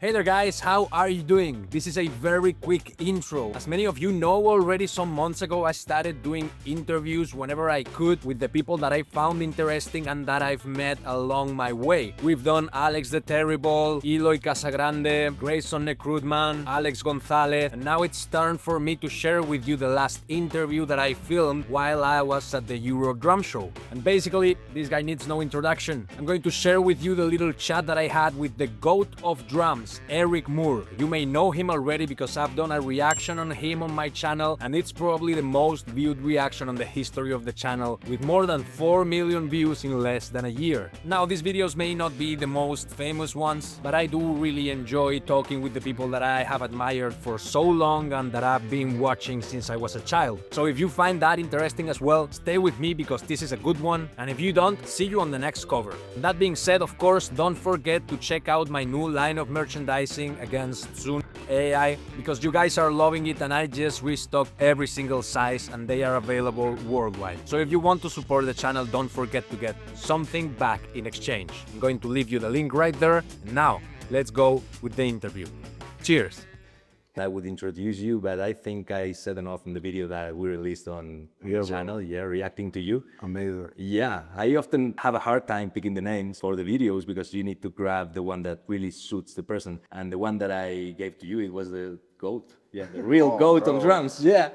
Hey there guys, how are you doing? This is a very quick intro. As many of you know already, some months ago I started doing interviews whenever I could with the people that I found interesting and that I've met along my way. We've done Alex the Terrible, Eloy Casagrande, Grayson Necrutman, Alex Gonzalez, and now it's turn for me to share with you the last interview that I filmed while I was at the Euro Drum Show. And basically, this guy needs no introduction. I'm going to share with you the little chat that I had with the GOAT of drums, Eric Moore. You may know him already because I've done a reaction on him on my channel, and it's probably the most viewed reaction on the history of the channel, with more than 4 million views in less than a year. Now, these videos may not be the most famous ones, but I do really enjoy talking with the people that I have admired for so long and that I've been watching since I was a child. So if you find that interesting as well, stay with me because this is a good one, and if you don't, see you on the next cover. That being said, of course, don't forget to check out my new line of merchandising against Zoom AI, because you guys are loving it and I just restocked every single size and they are available worldwide. So if you want to support the channel, don't forget to get something back in exchange. I'm going to leave you the link right there. Now, let's go with the interview. Cheers! I would introduce you, but I think I said enough in the video that we released on the channel, reacting to you. Amazing. Yeah, I often have a hard time picking the names for the videos because you need to grab the one that really suits the person. And the one that I gave to you, it was the GOAT. Yeah, the real GOAT of drums. Yeah.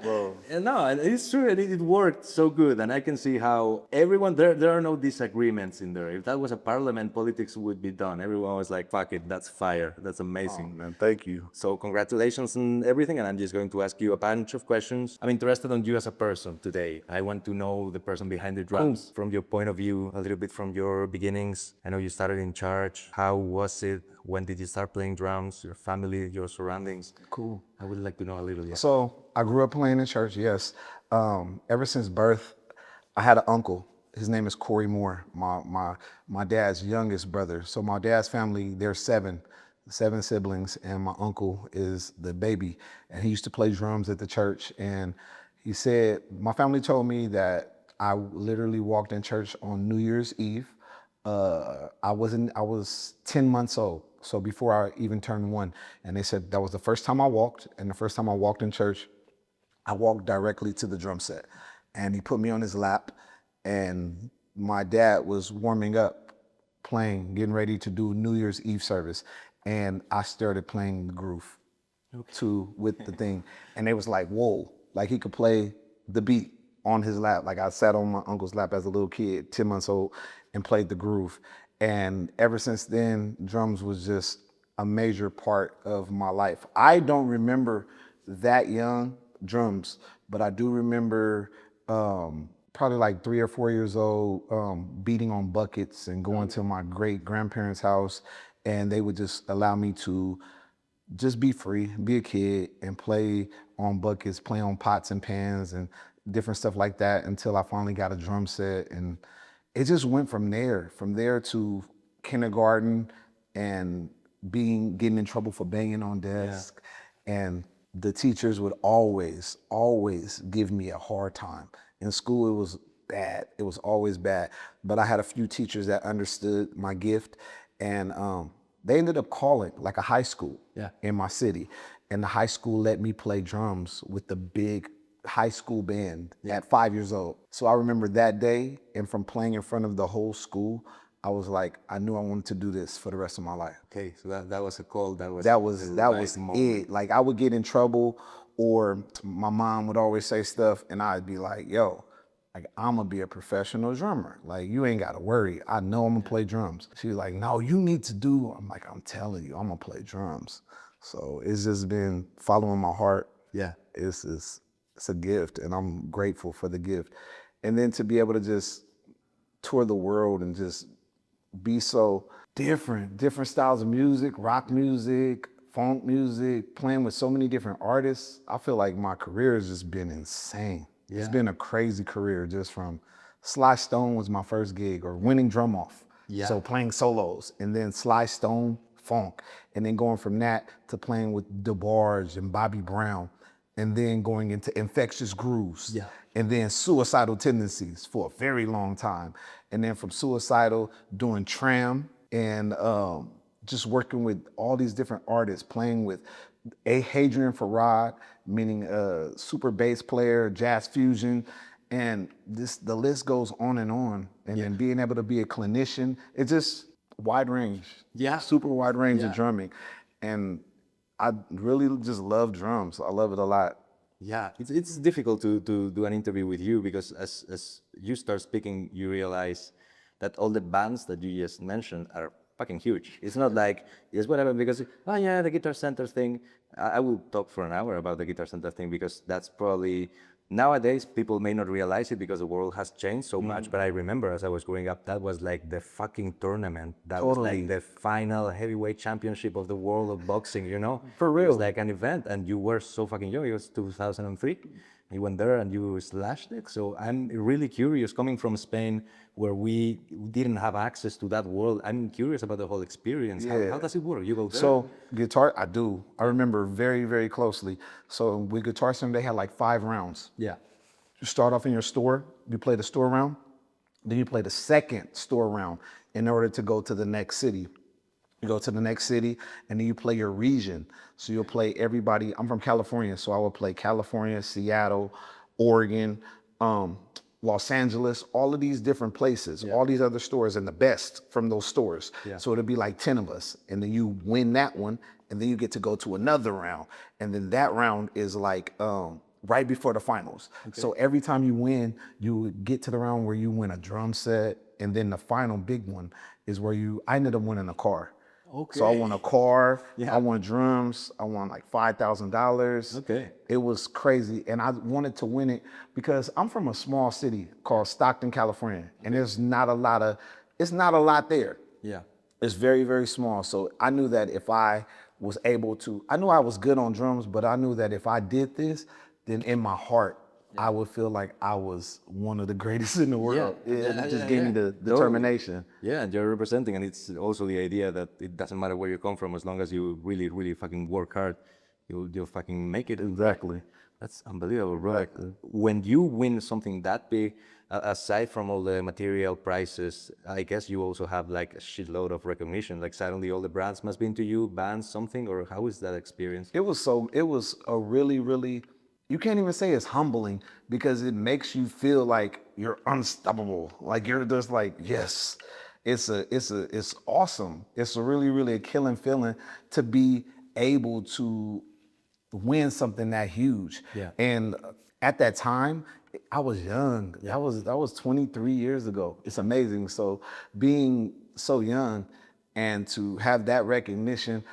And no, and it's true, and it worked so good. And I can see how everyone, there are no disagreements in there. If that was a parliament, politics would be done. Everyone was like, fuck it, that's fire. That's amazing. Oh, man, thank you. So congratulations on everything, and I'm just going to ask you a bunch of questions. I'm interested on you as a person today. I want to know the person behind the drums. From your point of view, a little bit from your beginnings. I know you started in church. How was it? When did you start playing drums? Your family, your surroundings? Cool. I would like to know a little, yeah. So I grew up playing in church, yes. Ever since birth, I had an uncle. His name is Corey Moore, my dad's youngest brother. So my dad's family, there's seven siblings, and my uncle is the baby. And he used to play drums at the church. And he said, my family told me that I literally walked in church on New Year's Eve. I was 10 months old. So before I even turned 1, and they said that was the first time I walked, and the first time I walked in church, I walked directly to the drum set, and he put me on his lap, and my dad was warming up, playing, getting ready to do New Year's Eve service, and I started playing the groove with the thing, and they was like, whoa, like he could play the beat on his lap. Like I sat on my uncle's lap as a little kid, 10 months old, and played the groove. And ever since then, drums was just a major part of my life. I don't remember that young drums, but I do remember probably like 3 or 4 years old, beating on buckets and going to my great grandparents' house, and they would just allow me to just be free, be a kid, and play on buckets, play on pots and pans and different stuff like that until I finally got a drum set. And it just went from there to kindergarten and getting in trouble for banging on desks. And the teachers would always give me a hard time. In school, it was bad. It was always bad. But I had a few teachers that understood my gift, and they ended up calling like a high school in my city. And the high school let me play drums with the big high school band at 5 years old. So I remember that day, and from playing in front of the whole school, I was like, I knew I wanted to do this for the rest of my life. Okay, so that was a call. That was it. Like I would get in trouble, or my mom would always say stuff, and I'd be like, yo, like I'm gonna be a professional drummer. Like you ain't gotta worry. I know I'm gonna play drums. She was like, no, you need to do. I'm like, I'm telling you, I'm gonna play drums. So it's just been following my heart. Yeah, it's a gift, and I'm grateful for the gift. And then to be able to just tour the world and just be so different styles of music, rock music, funk music, playing with so many different artists. I feel like my career has just been insane. Yeah. It's been a crazy career, just from Sly Stone was my first gig, or winning drum off. Yeah. So playing solos, and then Sly Stone, funk, and then going from that to playing with DeBarge and Bobby Brown, and then going into Infectious Grooves, and then Suicidal Tendencies for a very long time. And then from Suicidal, doing Tram and just working with all these different artists, playing with Hadrian Farad, meaning a super bass player, jazz fusion, and the list goes on and on. And then being able to be a clinician, it's just wide range, super wide range of drumming. And I really just love drums. I love it a lot. Yeah, it's difficult to do an interview with you because as you start speaking, you realize that all the bands that you just mentioned are fucking huge. It's not like, it's whatever, because, oh yeah, the Guitar Center thing. I will talk for an hour about the Guitar Center thing because that's probably, nowadays, people may not realize it because the world has changed so much, but I remember as I was growing up, that was like the fucking tournament. That was like the final heavyweight championship of the world of boxing, you know? For real. It was like an event, and you were so fucking young. It was 2003. You went there and you slashed it. So I'm really curious, coming from Spain, where we didn't have access to that world. I'm curious about the whole experience. How does it work? You go there? So guitar, I do. I remember very, very closely. So with Guitar Center, they had like 5 rounds. Yeah. You start off in your store, you play the store round, then you play the second store round in order to go to the next city. You go to the next city and then you play your region. So you'll play everybody. I'm from California, so I will play California, Seattle, Oregon, Los Angeles, all of these different places, all these other stores, and the best from those stores. So it'll be like 10 of us. And then you win that one, and then you get to go to another round. And then that round is like right before the finals. So every time you win, you get to the round where you win a drum set. And then the final big one is where I ended up winning a car. So I won a car, I won drums, I won like $5,000. It was crazy. And I wanted to win it because I'm from a small city called Stockton, California. And there's not a lot there. Yeah. It's very, very small. So I knew that if I was able to, I knew I was good on drums, but I knew that if I did this, then in my heart, I would feel like I was one of the greatest in the world. It just gave me the determination. Yeah, and you're representing, and it's also the idea that it doesn't matter where you come from, as long as you really, really fucking work hard, you'll fucking make it. Exactly. That's unbelievable, bro. When you win something that big, aside from all the material prices, I guess you also have like a shitload of recognition. Like suddenly all the brands must be into you, bands, something, or how is that experience? It was a really, really, you can't even say it's humbling because it makes you feel like you're unstoppable. Like you're just like, yes, it's awesome. It's a really, really a killing feeling to be able to win something that huge. And at that time, I was young. That was 23 years ago. It's amazing. So being so young and to have that recognition,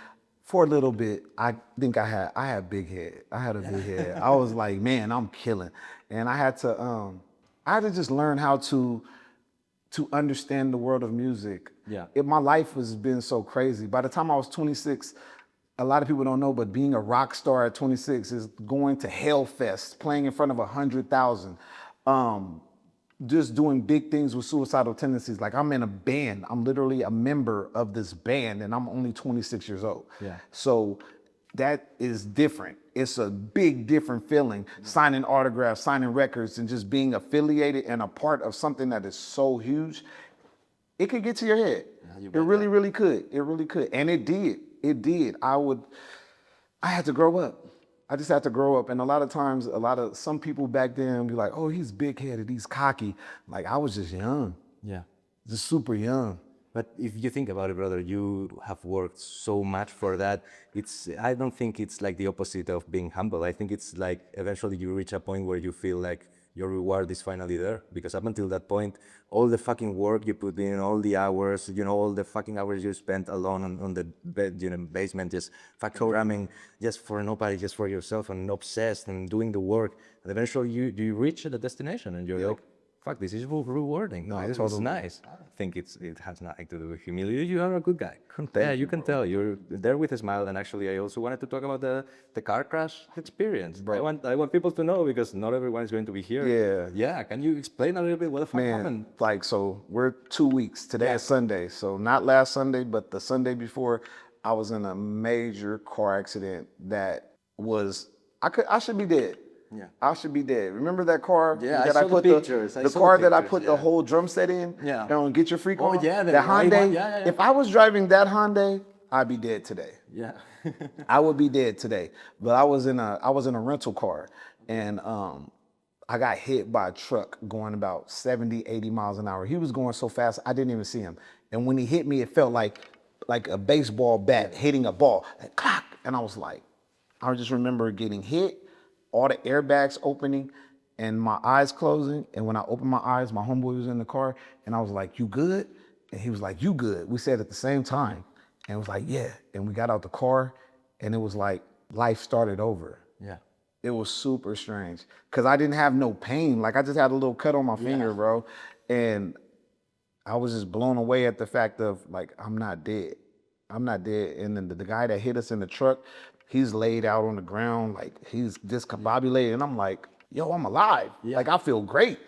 for a little bit, I think I had big head. I had a big head. I was like, man, I'm killing. And I had to just learn how to understand the world of music. My life has been so crazy. By the time I was 26, a lot of people don't know, but being a rock star at 26 is going to Hellfest, playing in front of 100,000. Just doing big things with Suicidal Tendencies. Like I'm in a band. I'm literally a member of this band and I'm only 26 years old. So that is different. It's a big different feeling. Signing autographs, signing records, and just being affiliated and a part of something that is so huge. It could get to your head. It really, really could. It really could. And it did. It did. I had to grow up. I just had to grow up. And a lot of times, some people back then be like, oh, he's big-headed, he's cocky. Like, I was just young. Just super young. But if you think about it, brother, you have worked so much for that. I don't think it's like the opposite of being humble. I think it's like eventually you reach a point where you feel like your reward is finally there. Because up until that point, all the fucking work you put in, all the hours, all the fucking hours you spent alone on the bed, basement, just fucking programming, just for nobody, just for yourself, and obsessed and doing the work. And eventually you reach the destination and you're like, fuck, this is rewarding. No, this is nice. I think it has nothing to do with humility. You are a good guy. Yeah, you can tell. You're there with a smile. And actually, I also wanted to talk about the car crash experience. Bro. I want people to know because not everyone is going to be here. Yeah. Can you explain a little bit what the fuck happened? Like, so we're 2 weeks. Today is Sunday. So not last Sunday, but the Sunday before, I was in a major car accident that was, I should be dead. I should be dead. Remember that car? That I put the car that I put the whole drum set in? Get Your Freak on? Oh, yeah. That Hyundai. If I was driving that Hyundai, I'd be dead today. Yeah. I would be dead today. But I was in a rental car, and I got hit by a truck going about 70, 80 miles an hour. He was going so fast I didn't even see him. And when he hit me, it felt like a baseball bat hitting a ball. Like, clack! And I was like, I just remember getting hit, all the airbags opening, and my eyes closing. And when I opened my eyes, my homeboy was in the car, and I was like, "You good?" And he was like, "You good?" We said at the same time, and it was like, "Yeah." And we got out the car, and it was like life started over. Yeah. It was super strange because I didn't have no pain. Like I just had a little cut on my finger, bro, and I was just blown away at the fact of like I'm not dead. I'm not dead. And then the guy that hit us in the truck, he's laid out on the ground, like he's discombobulated. And I'm like, yo, I'm alive. Yeah. Like I feel great.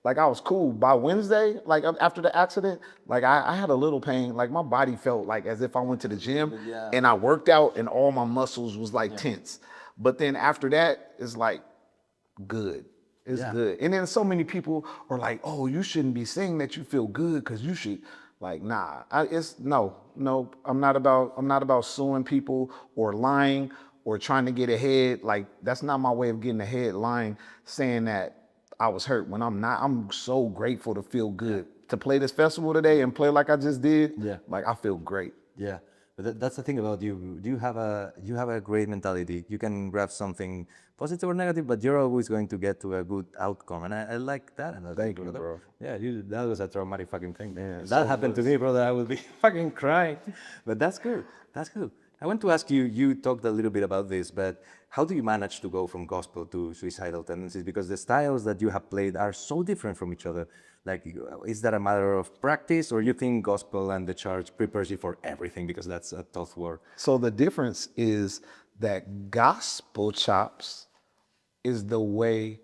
Like I was cool. By Wednesday, like after the accident, like I had a little pain. Like my body felt like as if I went to the gym and I worked out and all my muscles was like tense. But then after that, it's like good. It's good. And then so many people are like, oh, you shouldn't be saying that you feel good because you should. Like, nah, no, I'm not about suing people or lying or trying to get ahead. Like, that's not my way of getting ahead, lying, saying that I was hurt when I'm not. I'm so grateful to feel good. To play this festival today and play like I just did, like I feel great. Yeah, but that's the thing about you. You have a great mentality. You can grab something positive or negative, but you're always going to get to a good outcome, and I like that. And Thank you, bro. Yeah, that was a traumatic fucking thing. Man, if that happened to me, brother, I would be fucking crying. But that's good. That's good. I want to ask you. You talked a little bit about this, but how do you manage to go from gospel to suicidal tendencies? Because the styles that you have played are so different from each other. Like, is that a matter of practice, or you think gospel and the church prepares you for everything? Because that's a tough word. So the difference is that gospel chops is the way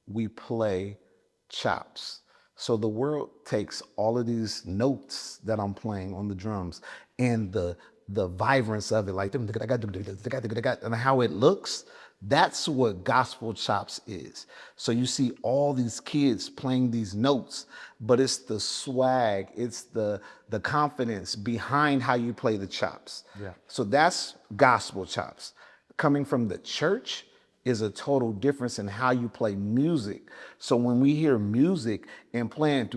we play chops. So the world takes all of these notes that I'm playing on the drums and the vibrance of it, like and how it looks. That's what gospel chops is. So you see all these kids playing these notes, but it's the swag, it's the confidence behind how you play the chops. Yeah. So that's gospel chops. Coming from the church is a total difference in how you play music. So when we hear music and playing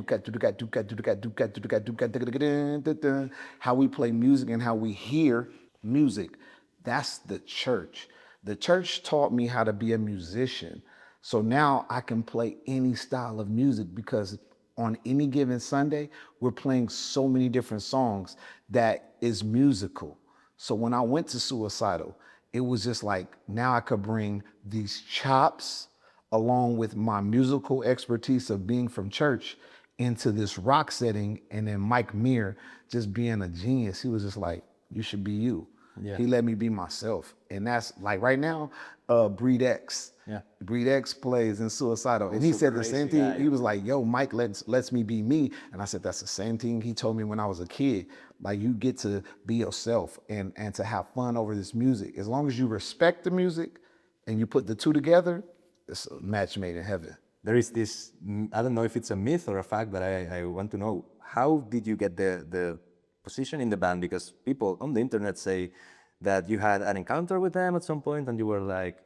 how we play music and how we hear music, that's the church. The church taught me how to be a musician. So now I can play any style of music because on any given Sunday, we're playing so many different songs that is musical. So when I went to Suicidal, it was just like, now I could bring these chops along with my musical expertise of being from church into this rock setting. And then Mike Muir, just being a genius, he was just like, you should be you. Yeah. He let me be myself. And that's like right now, BRUME-ASS. Yeah. BRUME-ASS plays in Suicidal. And he said the same thing. Guy. He was like, yo, Mike lets me be me. And I said, that's the same thing he told me when I was a kid. Like, you get to be yourself and to have fun over this music. As long as you respect the music and you put the two together, it's a match made in heaven. There is this, I don't know if it's a myth or a fact, but I want to know, how did you get the position in the band? Because people on the internet say that you had an encounter with them at some point and you were like,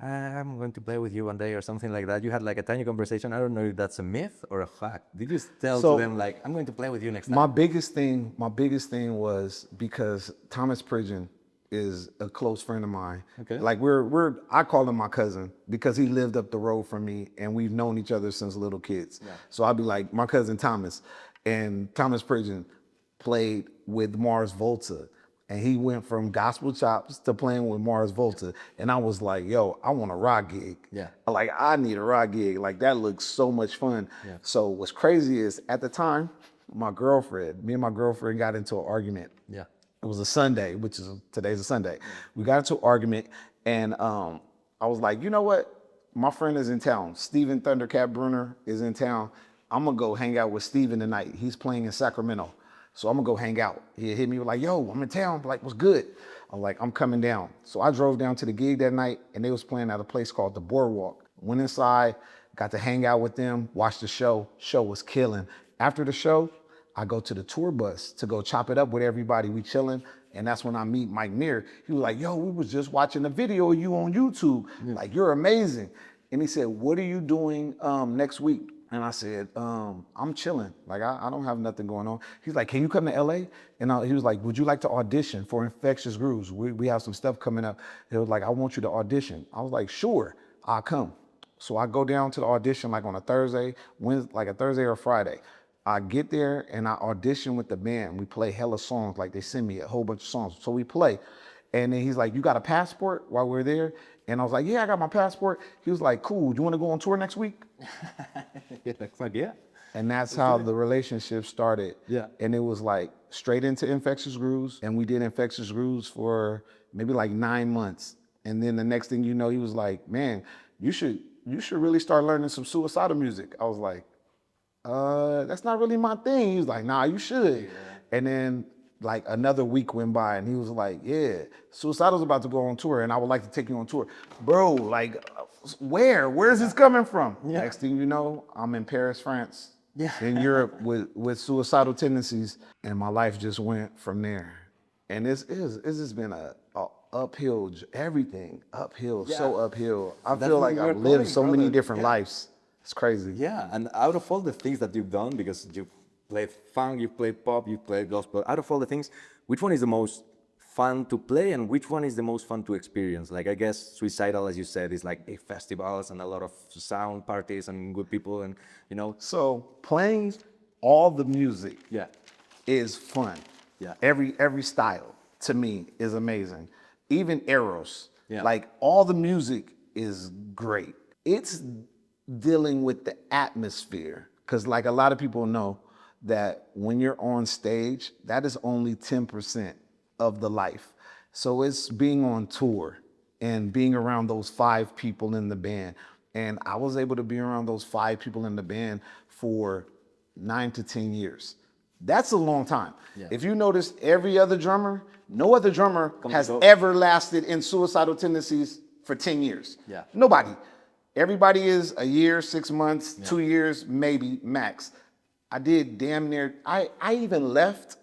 I'm going to play with you one day or something like that. You had like a tiny conversation. I don't know if that's a myth or a fact. Did you tell to them like, I'm going to play with you next time? My biggest thing was because Thomas Pridgeon is a close friend of mine. Okay. Like I call him my cousin because he lived up the road from me and we've known each other since little kids. Yeah. So I'd be like, my cousin Thomas, and Thomas Pridgeon played with Mars Volta. And he went from gospel chops to playing with Mars Volta. And I was like, yo, I want a rock gig. Yeah. Like, I need a rock gig. Like, that looks so much fun. Yeah. So what's crazy is at the time, me and my girlfriend got into an argument. Yeah. It was a Sunday, today's a Sunday. We got into an argument and I was like, you know what? My friend is in town. Steven Thundercat Bruner is in town. I'm gonna go hang out with Steven tonight. He's playing in Sacramento. So I'm gonna go hang out. He hit me like, yo, I'm in town. Like, what's good? I'm like, I'm coming down. So I drove down to the gig that night and they was playing at a place called The Boardwalk. Went inside, got to hang out with them, watch the show. Show was killing. After the show, I go to the tour bus to go chop it up with everybody. We chilling. And that's when I meet Mike Neer. He was like, yo, we was just watching a video of you on YouTube. Like, you're amazing. And he said, what are you doing next week? And I said, I'm chilling. Like, I don't have nothing going on. He's like, can you come to LA? And he was like, would you like to audition for Infectious Grooves? We have some stuff coming up. He was like, I want you to audition. I was like, sure, I'll come. So I go down to the audition like on a Thursday, like a Thursday or Friday. I get there and I audition with the band. We play hella songs, like they send me a whole bunch of songs. So we play. And then he's like, you got a passport while we're there? And I was like, yeah, I got my passport. He was like, cool, do you want to go on tour next week? Yeah. And that's how the relationship started. Yeah. And it was like straight into Infectious Grooves. And we did Infectious Grooves for maybe like 9 months. And then the next thing you know, he was like, man, you should really start learning some suicidal music. I was like, that's not really my thing. He was like, nah, you should. Yeah. And then like another week went by and he was like, yeah, Suicidal's about to go on tour and I would like to take you on tour. Bro, like, where's this coming from? Yeah. Next thing you know, I'm in Paris, France, in Europe with Suicidal Tendencies, and my life just went from there. And it's just been a uphill, everything uphill, so uphill. I feel like I've lived so many different lives. It's crazy. Yeah, and out of all the things that you've done, because you played funk, you played pop, you played gospel, out of all the things, which one is the most fun to play and which one is the most fun to experience? Like, I guess Suicidal, as you said, is like big festivals and a lot of sound parties and good people and, you know. So playing all the music is fun. Yeah. Every style to me is amazing. Even Eros, like all the music is great. It's dealing with the atmosphere, because like a lot of people know that when you're on stage, that is only 10% of the life. So it's being on tour and being around those 5 people in the band. And I was able to be around those 5 people in the band for 9 to 10 years. That's a long time. Yeah. If you notice, every other drummer, no other drummer has ever lasted in Suicidal Tendencies for 10 years. Yeah. Nobody. Everybody is a year, 6 months, 2 years, maybe max. I did damn near, I even left,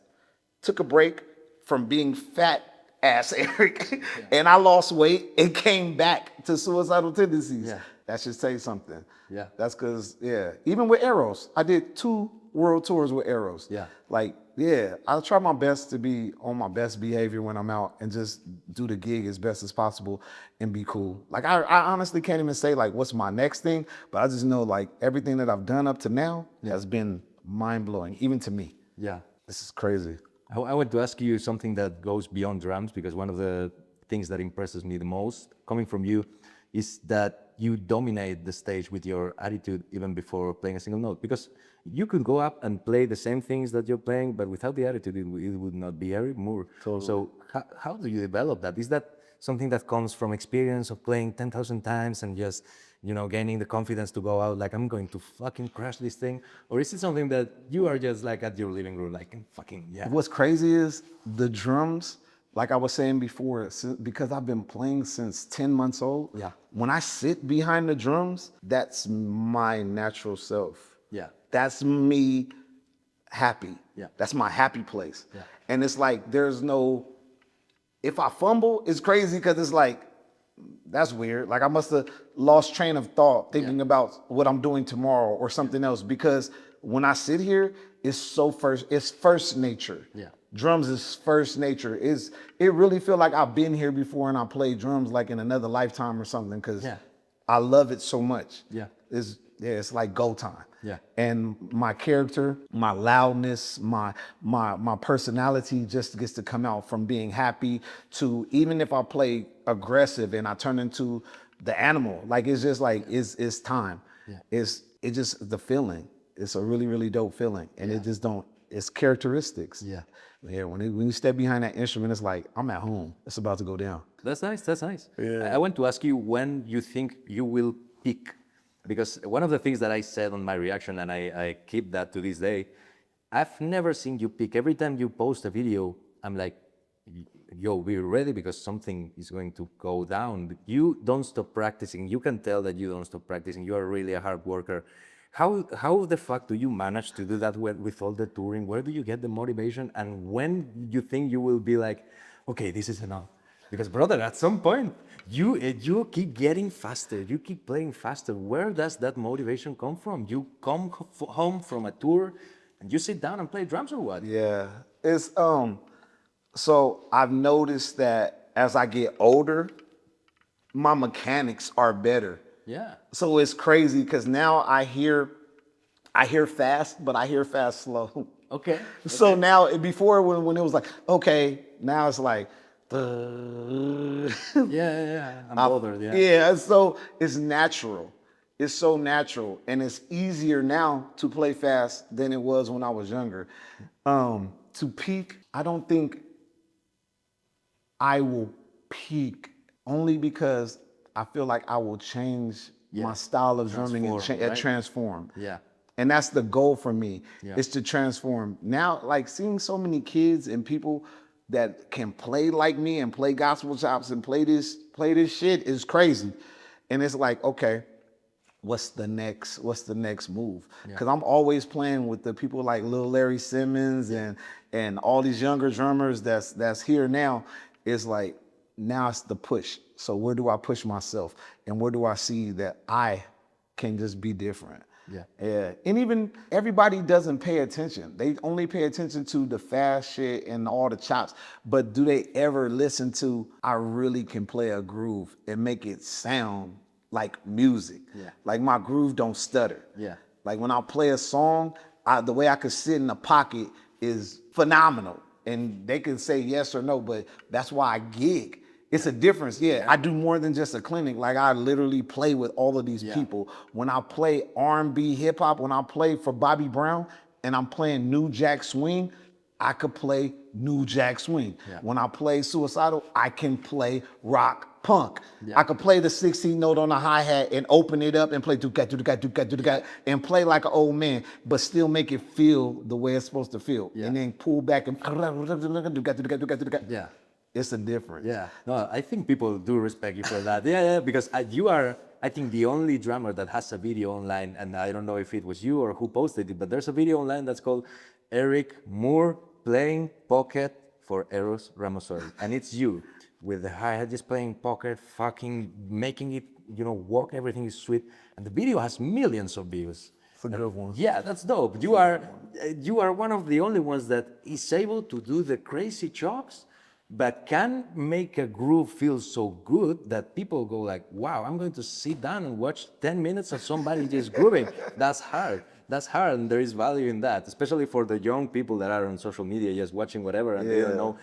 took a break from being fat ass Eric, and I lost weight and came back to Suicidal Tendencies. Yeah. That should say something. Yeah. That's because, even with Eros, I did 2 world tours with Eros. Yeah. Like, I'll try my best to be on my best behavior when I'm out and just do the gig as best as possible and be cool. Like, I honestly can't even say like what's my next thing, but I just know like everything that I've done up to now has been mind-blowing, even to me. Yeah. This is crazy. I want to ask you something that goes beyond drums, because one of the things that impresses me the most coming from you is that you dominate the stage with your attitude even before playing a single note. Because you could go up and play the same things that you're playing, but without the attitude, it would not be Eric Moore. Totally. So how do you develop that? Is that something that comes from experience of playing 10,000 times and just, you know, gaining the confidence to go out like, I'm going to fucking crush this thing? Or is it something that you are just like at your living room, like, fucking, What's crazy is the drums, like I was saying before, because I've been playing since 10 months old. Yeah. When I sit behind the drums, that's my natural self. Yeah. That's me happy. Yeah. That's my happy place. Yeah. And it's like, there's no, if I fumble, it's crazy because it's like, that's weird. Like I must have lost train of thought thinking about what I'm doing tomorrow or something else, because when I sit here, it's first nature. Yeah. Drums is first nature. It really feel like I've been here before and I played drums like in another lifetime or something, because I love it so much. Yeah. It's like go time. Yeah. And my character, my loudness, my personality just gets to come out from being happy to, even if I play aggressive and I turn into the animal, like it's just like it's time. Yeah. It's just the feeling. It's a really, really dope feeling. And it's characteristics. Yeah. Yeah, when you step behind that instrument, it's like, I'm at home. It's about to go down. That's nice, that's nice. Yeah. I want to ask you when you think you will peak. Because one of the things that I said on my reaction, and I keep that to this day, I've never seen you peak. Every time you post a video, I'm like, yo, we're ready because something is going to go down. You don't stop practicing. You can tell that you don't stop practicing. You are really a hard worker. How the fuck do you manage to do that with all the touring? Where do you get the motivation? And when you think you will be like, okay, this is enough? Because brother, at some point, you keep getting faster. You keep playing faster. Where does that motivation come from? You come home from a tour, and you sit down and play drums or what? Yeah, it's so I've noticed that as I get older, my mechanics are better. Yeah. So it's crazy because now I hear fast, but I hear fast slow. Okay. So now before when it was like, okay, now it's like Yeah. I'm bothered. Yeah. yeah, so it's natural. It's so natural. And it's easier now to play fast than it was when I was younger. To peak, I don't think I will peak only because I feel like I will change my style of drumming and transform. Yeah. And that's the goal for me, Yeah. is to transform. Now, like seeing so many kids and people that can play like me and play gospel chops and play this shit is crazy. And it's like, okay, what's the next move? Because I'm always playing with the people like Lil Larry Simmons and all these younger drummers that's here now. It's like, now it's the push. So where do I push myself? And where do I see that I can just be different? Yeah. And even everybody doesn't pay attention. They only pay attention to the fast shit and all the chops. But do they ever listen to, I really can play a groove and make it sound like music? Yeah. Like my groove don't stutter. Yeah. Like when I play a song, the way I could sit in the pocket is phenomenal. And they can say yes or no, but that's why I gig. It's a difference. Yeah, I do more than just a clinic. Like I literally play with all of these people. When I play R&B hip hop, when I play for Bobby Brown and I'm playing New Jack Swing, I could play New Jack Swing. When I play Suicidal, I can play rock punk. I could play the 16 note on the hi-hat and open it up and play do-ga, and play like an old man, but still make it feel the way it's supposed to feel. And then pull back and Yeah. it's a difference. Yeah, no, I think people do respect you for that. Yeah, because you are, I think, the only drummer that has a video online, and I don't know if it was you or who posted it, but there's a video online that's called Eric Moore playing pocket for Eros Ramazzotti, and it's you with the hi-hat just playing pocket, fucking making it, walk, everything is sweet, and the video has millions of views. It's a good one. Yeah, that's dope. You are one of the only ones that is able to do the crazy chops, but can make a groove feel so good that people go like, wow, I'm going to sit down and watch 10 minutes of somebody just grooving. That's hard. That's hard, and there is value in that, especially for the young people that are on social media just watching whatever, and they don't know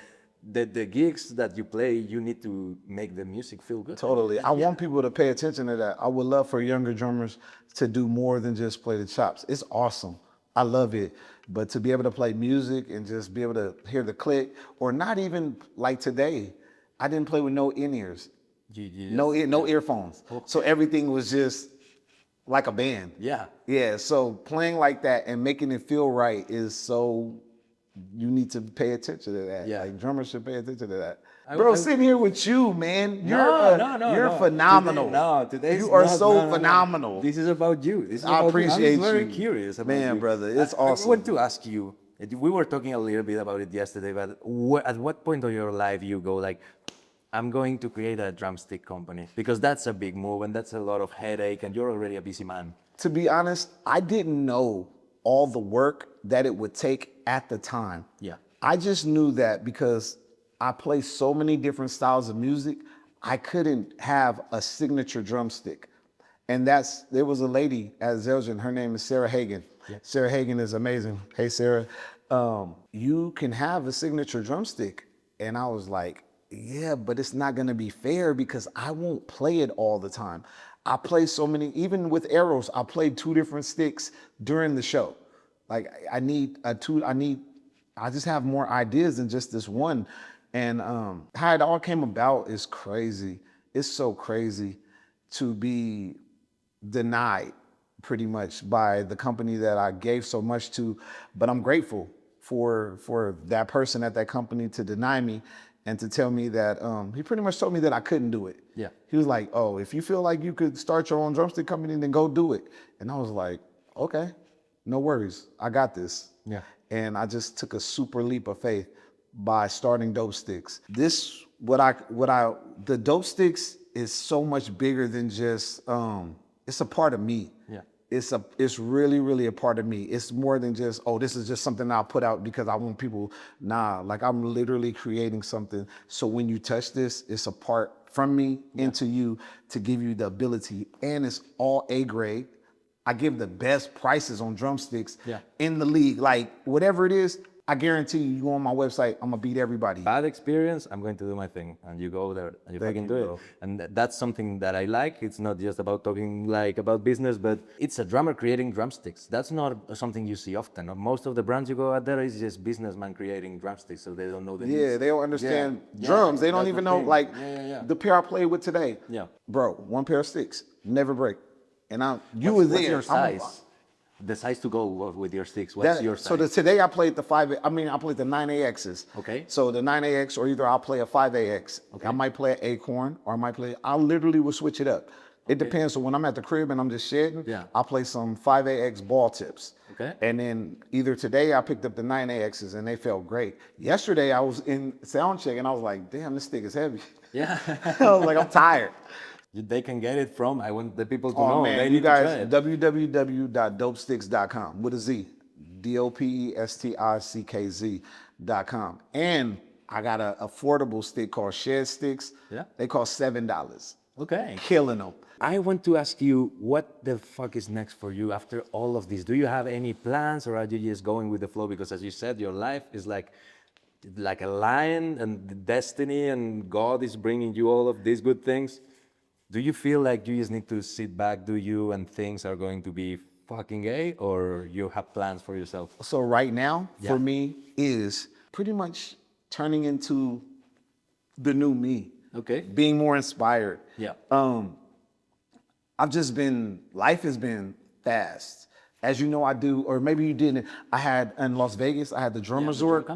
that the gigs that you play, you need to make the music feel good. Totally. I want people to pay attention to that. I would love for younger drummers to do more than just play the chops. It's awesome. I love it. But to be able to play music and just be able to hear the click, or not even like today, I didn't play with no in-ears, no earphones. So everything was just like a band. Yeah, so playing like that and making it feel right is so, you need to pay attention to that. Yeah. Like drummers should pay attention to that. Bro, sitting here with you, man, you're no. phenomenal. Today you are so phenomenal. This is about you. This is I about appreciate I'm very you. curious about Man, you. brother, it's I awesome. want to ask you, we were talking a little bit about it yesterday, but at what point of your life you go like, I'm going to create a drumstick company? Because that's a big move and that's a lot of headache, and you're already a busy man. To be honest, I didn't know all the work that it would take at the time. Yeah. I just knew that because I play so many different styles of music, I couldn't have a signature drumstick. And there was a lady at Zelgen, her name is Sarah Hagen. Yeah. Sarah Hagen is amazing. Hey, Sarah. You can have a signature drumstick. And I was like, yeah, but it's not gonna be fair because I won't play it all the time. I play so many, even with Eros, I played 2 different sticks during the show. Like I just have more ideas than just this one. And how it all came about is crazy. It's so crazy to be denied pretty much by the company that I gave so much to. But I'm grateful for that person at that company to deny me and to tell me that, he pretty much told me that I couldn't do it. Yeah. He was like, oh, if you feel like you could start your own drumstick company, then go do it. And I was like, okay, no worries. I got this. Yeah. And I just took a super leap of faith by starting DOPESTICKZ. The DOPESTICKZ is so much bigger than just, it's a part of me. Yeah. It's really, really a part of me. It's more than just, oh, this is just something I'll put out because I want people. Nah, like I'm literally creating something. So when you touch this, it's a part from me into you to give you the ability, and it's all A grade. I give the best prices on drumsticks in the league. Like whatever it is, I guarantee you go on my website, I'm gonna beat everybody. Bad experience, I'm going to do my thing. And you go there and you fucking do it. And that's something that I like. It's not just about talking like about business, but it's a drummer creating drumsticks. That's not something you see often. Most of the brands you go out there is just businessmen creating drumsticks, so they don't know the needs. They don't understand drums. They don't even know, like the pair I played with today. Yeah. Bro, one pair of sticks, never break. And you were there. What's your size? The size to go with your sticks. What's your size? Today I played the I played the 9AXs. Okay. So the 9AX, or either I'll play a 5AX. Okay. I might play an Acorn, or I literally will switch it up. It depends. So when I'm at the crib and I'm just shedding, I'll play some 5AX ball tips. Okay. And then either today I picked up the 9AXs and they felt great. Yesterday I was in sound check and I was like, damn, this stick is heavy. Yeah. I was like, I'm tired. They can get it from, I want the people to know. know. Man, they you guys, www.dopesticks.com with a Z. DOPESTICKZ.com. And I got an affordable stick called Shed Sticks. Yeah. They cost $7. Okay. Killing them. I want to ask you, what the fuck is next for you after all of this? Do you have any plans, or are you just going with the flow? Because as you said, your life is like a lion, and destiny, and God is bringing you all of these good things. Do you feel like you just need to sit back, and things are going to be fucking A, or you have plans for yourself? So right now, for me, is pretty much turning into the new me. Okay. Being more inspired. Yeah. Life has been fast. As you know, I do, or maybe you didn't. I had in Las Vegas, I had the drum resort.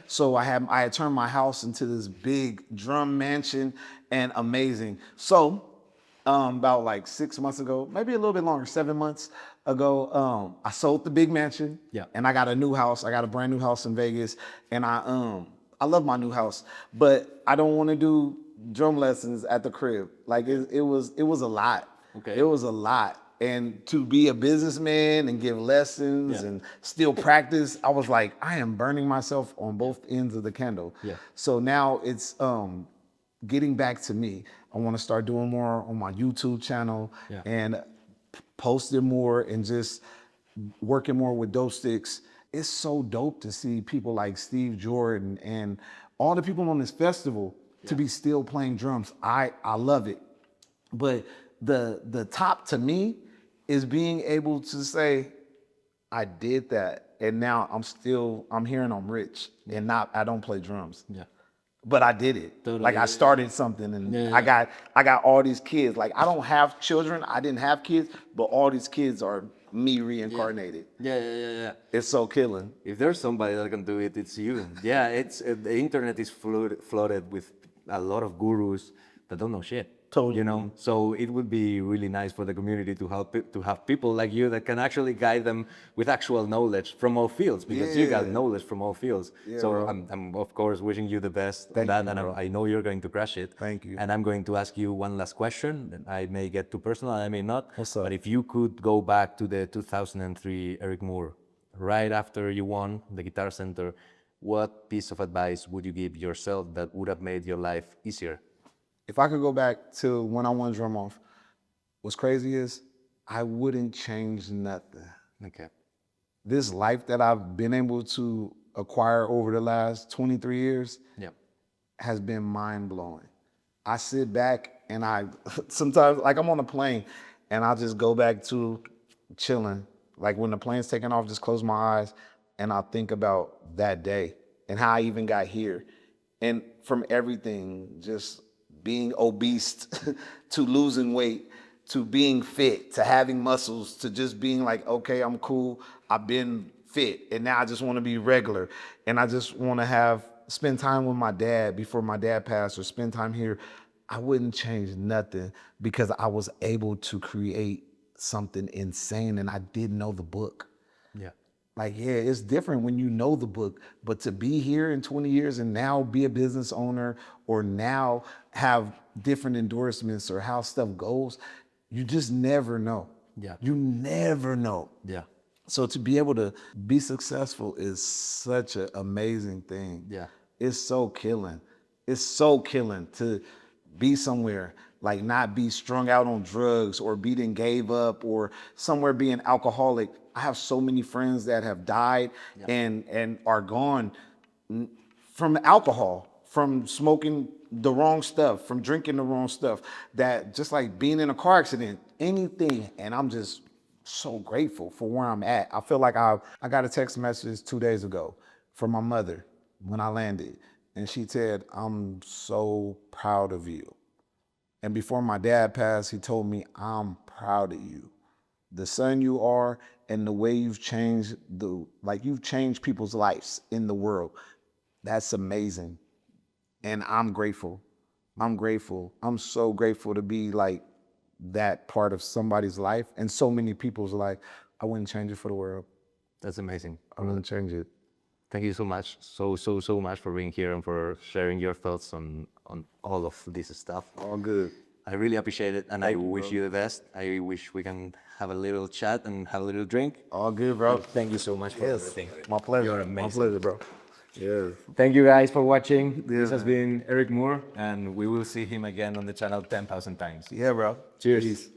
So I had turned my house into this big drum mansion, and amazing. So about like 6 months ago, maybe a little bit longer, 7 months ago, I sold the big mansion. Yeah. And I got a new house. I got a brand new house in Vegas, and I love my new house, but I don't want to do drum lessons at the crib. Like it was a lot. Okay. It was a lot. And to be a businessman and give lessons and still practice, I was like, I am burning myself on both ends of the candle. Yeah. So now it's getting back to me. I want to start doing more on my YouTube channel and posting more and just working more with DOPESTICKZ. It's so dope to see people like Steve Jordan and all the people on this festival to be still playing drums. I love it. But the top to me is being able to say, I did that, and now I'm hearing I'm rich, and I don't play drums. Yeah. But I did it. Totally. Like I started something, and I got all these kids. Like I don't have children. I didn't have kids, but all these kids are me reincarnated. Yeah. It's so killing. If there's somebody that can do it, it's you. Yeah, it's the internet is flooded with a lot of gurus that don't know shit. Totally. You know, so it would be really nice for the community to have people like you that can actually guide them with actual knowledge from all fields, because you got knowledge from all fields. Yeah, so I'm of course wishing you the best on that, and I know you're going to crush it. Thank you. And I'm going to ask you one last question. I may get too personal, I may not. But if you could go back to the 2003 Eric Moore, right after you won the Guitar Center, what piece of advice would you give yourself that would have made your life easier? If I could go back to when I won Drum Off, what's crazy is I wouldn't change nothing. Okay. This life that I've been able to acquire over the last 23 years has been mind-blowing. I sit back and sometimes, like I'm on a plane and I'll just go back to chilling. Like when the plane's taking off, just close my eyes and I'll think about that day and how I even got here. And from everything, just being obese to losing weight, to being fit, to having muscles, to just being like, okay, I'm cool, I've been fit, and now I just want to be regular, and I just want to spend time with my dad before my dad passed, or spend time here. I wouldn't change nothing, because I was able to create something insane, and I didn't know the book. Yeah. Like, yeah, it's different when you know the book, but to be here in 20 years and now be a business owner or now have different endorsements or how stuff goes, you just never know. Yeah. You never know. Yeah. So to be able to be successful is such an amazing thing. Yeah. It's so killing. It's so killing to be somewhere, like not be strung out on drugs or be done gave up or somewhere being alcoholic. I have so many friends that have died and are gone from alcohol, from smoking the wrong stuff, from drinking the wrong stuff, that just like being in a car accident, anything. And I'm just so grateful for where I'm at. I feel like I got a text message 2 days ago from my mother when I landed. And she said, I'm so proud of you. And before my dad passed, he told me, I'm proud of you. The son you are and the way you've changed you've changed people's lives in the world. That's amazing. And I'm grateful. I'm grateful. I'm so grateful to be like that part of somebody's life and so many people's life. I wouldn't change it for the world. That's amazing. I wouldn't change it. Thank you so much, so much for being here and for sharing your thoughts on all of this stuff. All good. I really appreciate it, and I wish you the best. I wish we can have a little chat and have a little drink. All good, bro. Thank you so much for everything. My pleasure. You're amazing. My pleasure, bro. Yes. Thank you guys for watching. This has been Eric Moore, and we will see him again on the channel 10,000 times. Yeah, bro. Cheers.